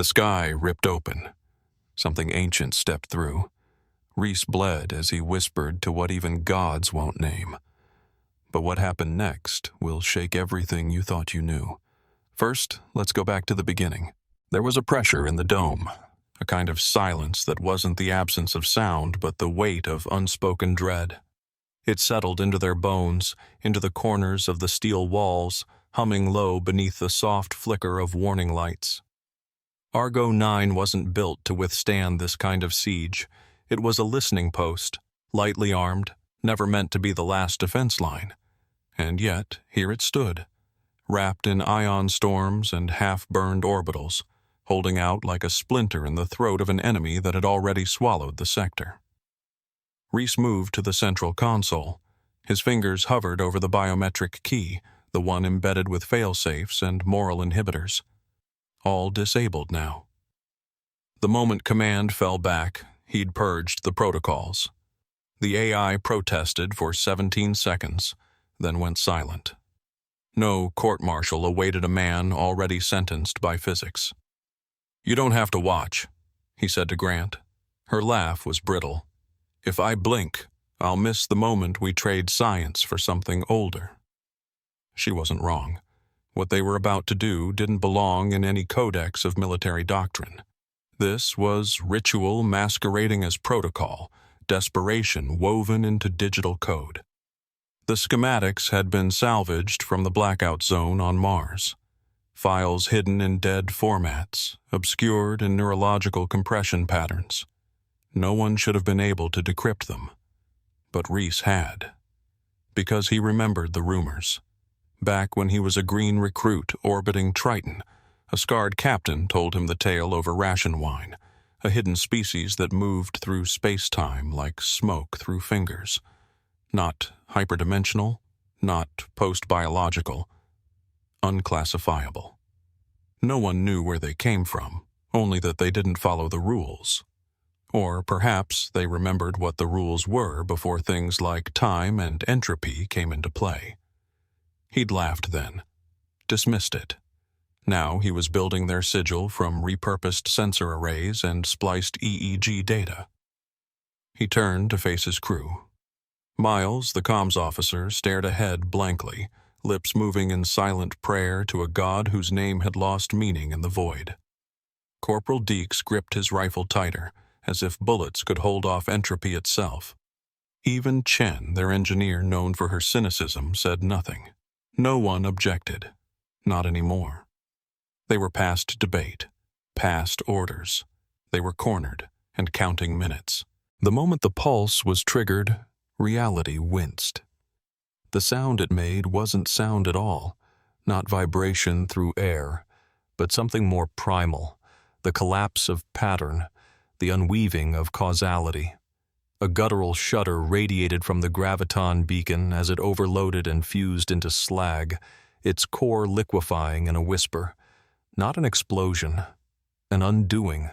The sky ripped open. Something ancient stepped through. Reese bled as he whispered to what even gods won't name. But what happened next will shake everything you thought you knew. First, let's go back to the beginning. There was a pressure in the dome, a kind of silence that wasn't the absence of sound but the weight of unspoken dread. It settled into their bones, into the corners of the steel walls, humming low beneath the soft flicker of warning lights. Argo 9 wasn't built to withstand this kind of siege. It was a listening post, lightly armed, never meant to be the last defense line. And yet, here it stood, wrapped in ion storms and half-burned orbitals, holding out like a splinter in the throat of an enemy that had already swallowed the sector. Reese moved to the central console. His fingers hovered over the biometric key, the one embedded with failsafes and moral inhibitors. All disabled now. The moment command fell back, he'd purged the protocols. The AI protested for 17 seconds, then went silent. No court-martial awaited a man already sentenced by physics. "You don't have to watch," he said to Grant. Her laugh was brittle. "If I blink, I'll miss the moment we trade science for something older." She wasn't wrong. What they were about to do didn't belong in any codex of military doctrine. This was ritual masquerading as protocol, desperation woven into digital code. The schematics had been salvaged from the blackout zone on Mars. Files hidden in dead formats, obscured in neurological compression patterns. No one should have been able to decrypt them. But Reese had. Because he remembered the rumors. Back when he was a green recruit orbiting Triton, a scarred captain told him the tale over ration wine, a hidden species that moved through space-time like smoke through fingers. Not hyperdimensional, not post-biological, unclassifiable. No one knew where they came from, only that they didn't follow the rules. Or perhaps they remembered what the rules were before things like time and entropy came into play. He'd laughed then, dismissed it. Now he was building their sigil from repurposed sensor arrays and spliced EEG data. He turned to face his crew. Miles, the comms officer, stared ahead blankly, lips moving in silent prayer to a god whose name had lost meaning in the void. Corporal Deeks gripped his rifle tighter, as if bullets could hold off entropy itself. Even Chen, their engineer known for her cynicism, said nothing. No one objected. Not anymore. They were past debate, past orders. They were cornered and counting minutes. The moment the pulse was triggered, reality winced. The sound it made wasn't sound at all, not vibration through air, but something more primal, the collapse of pattern, the unweaving of causality. A guttural shudder radiated from the graviton beacon as it overloaded and fused into slag, its core liquefying in a whisper. Not an explosion, an undoing.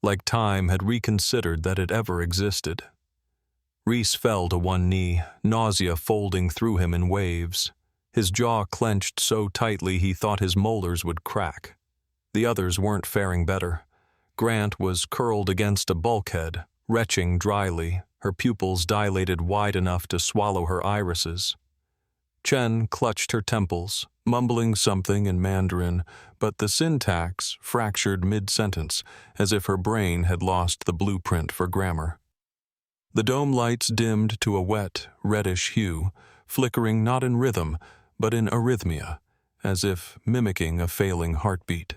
Like time had reconsidered that it ever existed. Reese fell to one knee, nausea folding through him in waves. His jaw clenched so tightly he thought his molars would crack. The others weren't faring better. Grant was curled against a bulkhead, retching dryly, her pupils dilated wide enough to swallow her irises. Chen clutched her temples, mumbling something in Mandarin, but the syntax fractured mid-sentence, as if her brain had lost the blueprint for grammar. The dome lights dimmed to a wet, reddish hue, flickering not in rhythm, but in arrhythmia, as if mimicking a failing heartbeat.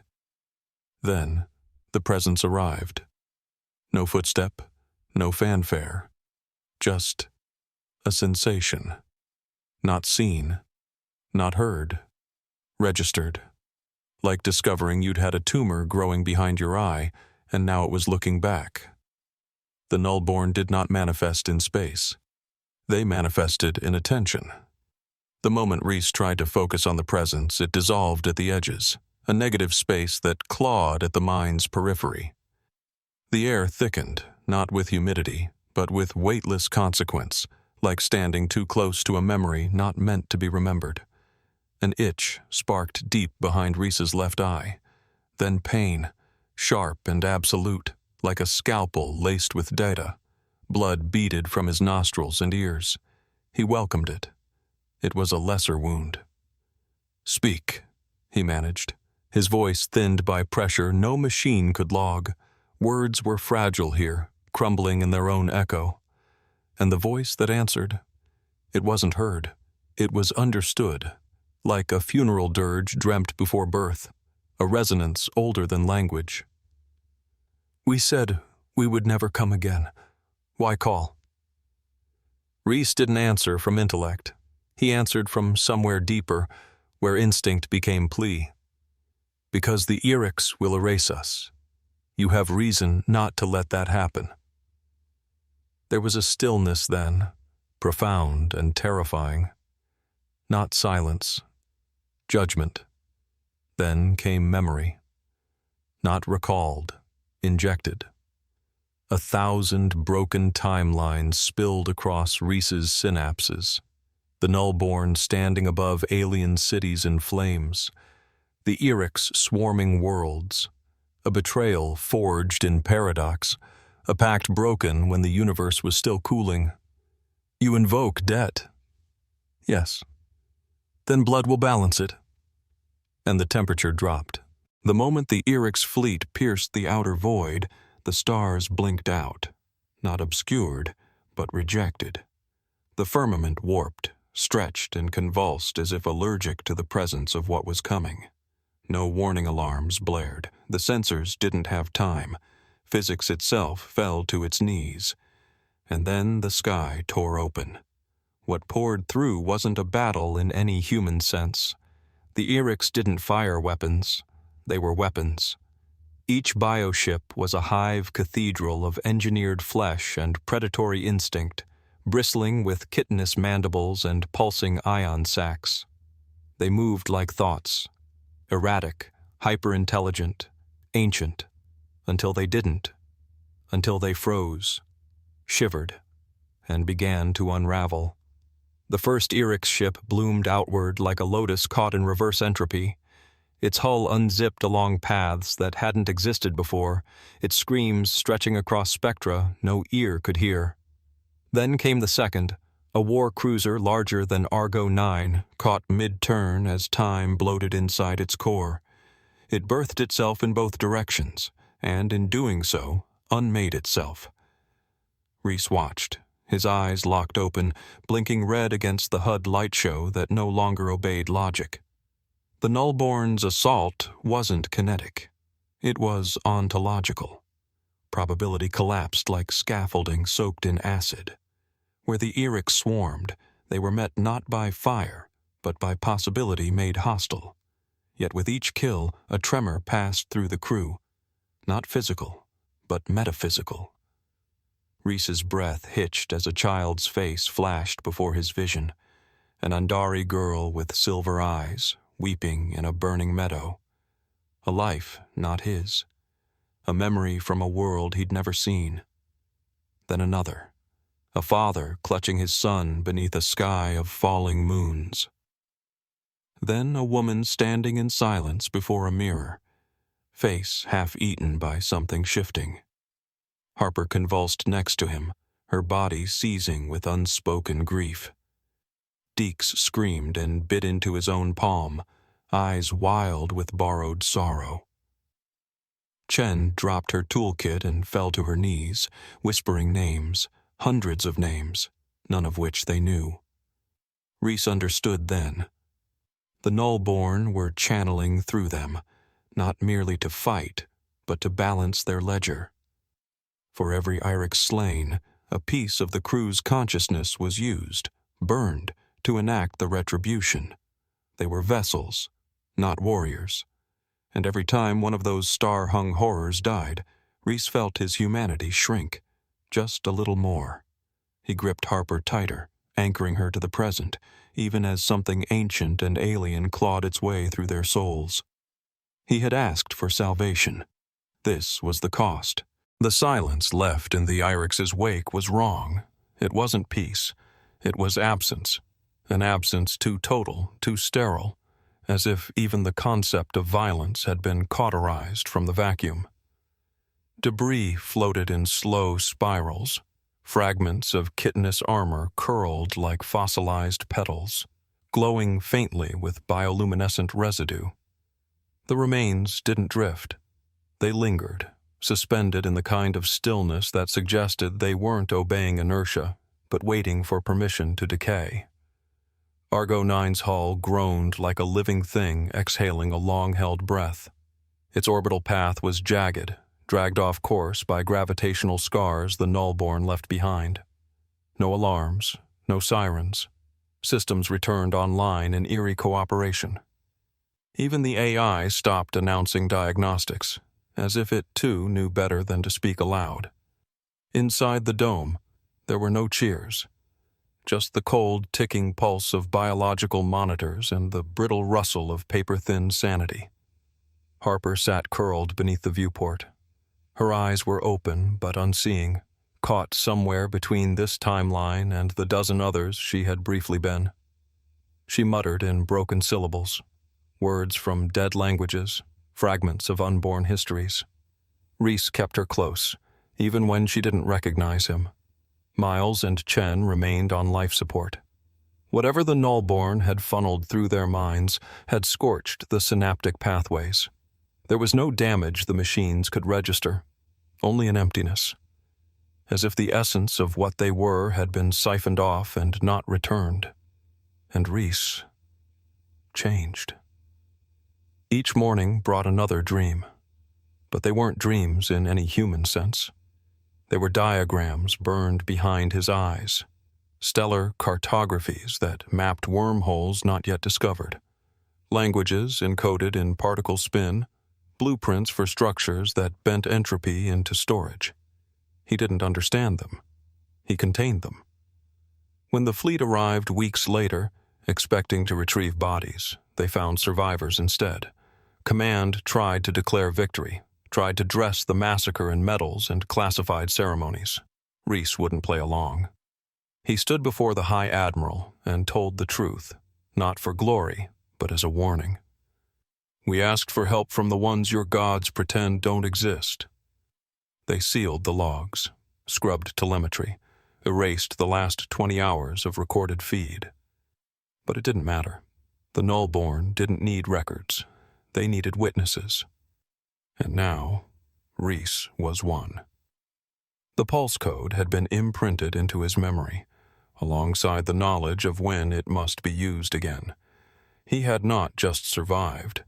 Then, the presence arrived. No footstep, no fanfare, just a sensation. Not seen, not heard, registered. Like discovering you'd had a tumor growing behind your eye, and now it was looking back. The nullborn did not manifest in space. They manifested in attention. The moment Reese tried to focus on the presence, it dissolved at the edges, a negative space that clawed at the mind's periphery. The air thickened, not with humidity, but with weightless consequence, like standing too close to a memory not meant to be remembered. An itch sparked deep behind Reese's left eye, then pain, sharp and absolute, like a scalpel laced with data. Blood beaded from his nostrils and ears. He welcomed it. It was a lesser wound. "Speak," he managed, his voice thinned by pressure no machine could log. Words were fragile here, crumbling in their own echo. And the voice that answered, it wasn't heard. It was understood, like a funeral dirge dreamt before birth, a resonance older than language. "We said we would never come again. Why call?" Reese didn't answer from intellect. He answered from somewhere deeper, where instinct became plea. "Because the Eryx will erase us. You have reason not to let that happen." There was a stillness then, profound and terrifying. Not silence, judgment. Then came memory. Not recalled, injected. 1,000 broken timelines spilled across Reese's synapses. The Nullborn standing above alien cities in flames. The Eryx swarming worlds. A betrayal forged in paradox. A pact broken when the universe was still cooling. "You invoke debt." "Yes." "Then blood will balance it." And the temperature dropped. The moment the Eryx fleet pierced the outer void, the stars blinked out. Not obscured, but rejected. The firmament warped, stretched and convulsed as if allergic to the presence of what was coming. No warning alarms blared. The sensors didn't have time. Physics itself fell to its knees. And then the sky tore open. What poured through wasn't a battle in any human sense. The Eryx didn't fire weapons. They were weapons. Each bioship was a hive cathedral of engineered flesh and predatory instinct, bristling with chitinous mandibles and pulsing ion sacs. They moved like thoughts, erratic, hyper-intelligent, ancient, until they didn't, until they froze, shivered, and began to unravel. The first Eryx ship bloomed outward like a lotus caught in reverse entropy. Its hull unzipped along paths that hadn't existed before, its screams stretching across spectra no ear could hear. Then came the second, a war cruiser larger than Argo 9, caught mid-turn as time bloated inside its core. It birthed itself in both directions, and in doing so, unmade itself. Reese watched, his eyes locked open, blinking red against the HUD light show that no longer obeyed logic. The Nullborn's assault wasn't kinetic. It was ontological. Probability collapsed like scaffolding soaked in acid. Where the Eryx swarmed, they were met not by fire, but by possibility made hostile. Yet with each kill, a tremor passed through the crew. Not physical, but metaphysical. Reese's breath hitched as a child's face flashed before his vision. An Andari girl with silver eyes, weeping in a burning meadow. A life not his. A memory from a world he'd never seen. Then another. A father clutching his son beneath a sky of falling moons. Then a woman standing in silence before a mirror, face half-eaten by something shifting. Harper convulsed next to him, her body seizing with unspoken grief. Deeks screamed and bit into his own palm, eyes wild with borrowed sorrow. Chen dropped her toolkit and fell to her knees, whispering names, hundreds of names, none of which they knew. Reese understood then. The Nullborn were channeling through them, not merely to fight, but to balance their ledger. For every Eryx slain, a piece of the crew's consciousness was used, burned, to enact the retribution. They were vessels, not warriors. And every time one of those star-hung horrors died, Reese felt his humanity shrink, just a little more. He gripped Harper tighter, anchoring her to the present, even as something ancient and alien clawed its way through their souls. He had asked for salvation. This was the cost. The silence left in the Eryx's wake was wrong. It wasn't peace. It was absence. An absence too total, too sterile, as if even the concept of violence had been cauterized from the vacuum. Debris floated in slow spirals. Fragments of chitinous armor curled like fossilized petals, glowing faintly with bioluminescent residue. The remains didn't drift. They lingered, suspended in the kind of stillness that suggested they weren't obeying inertia, but waiting for permission to decay. Argo 9's hull groaned like a living thing exhaling a long-held breath. Its orbital path was jagged, dragged off course by gravitational scars the Nullborn left behind. No alarms, no sirens. Systems returned online in eerie cooperation. Even the AI stopped announcing diagnostics, as if it too knew better than to speak aloud. Inside the dome, there were no cheers, just the cold, ticking pulse of biological monitors and the brittle rustle of paper-thin sanity. Harper sat curled beneath the viewport. Her eyes were open but unseeing, caught somewhere between this timeline and the dozen others she had briefly been. She muttered in broken syllables, words from dead languages, fragments of unborn histories. Reese kept her close, even when she didn't recognize him. Miles and Chen remained on life support. Whatever the Nullborn had funneled through their minds had scorched the synaptic pathways. There was no damage the machines could register, only an emptiness, as if the essence of what they were had been siphoned off and not returned. And Reese changed. Each morning brought another dream, but they weren't dreams in any human sense. They were diagrams burned behind his eyes, stellar cartographies that mapped wormholes not yet discovered, languages encoded in particle spin, blueprints for structures that bent entropy into storage. He didn't understand them. He contained them. When the fleet arrived weeks later, expecting to retrieve bodies, they found survivors instead. Command tried to declare victory, tried to dress the massacre in medals and classified ceremonies. Reese wouldn't play along. He stood before the High Admiral and told the truth, not for glory, but as a warning. "We asked for help from the ones your gods pretend don't exist." They sealed the logs, scrubbed telemetry, erased the last 20 hours of recorded feed. But it didn't matter. The Nullborn didn't need records. They needed witnesses. And now, Reese was one. The pulse code had been imprinted into his memory, alongside the knowledge of when it must be used again. He had not just survived.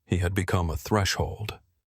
He had become a threshold,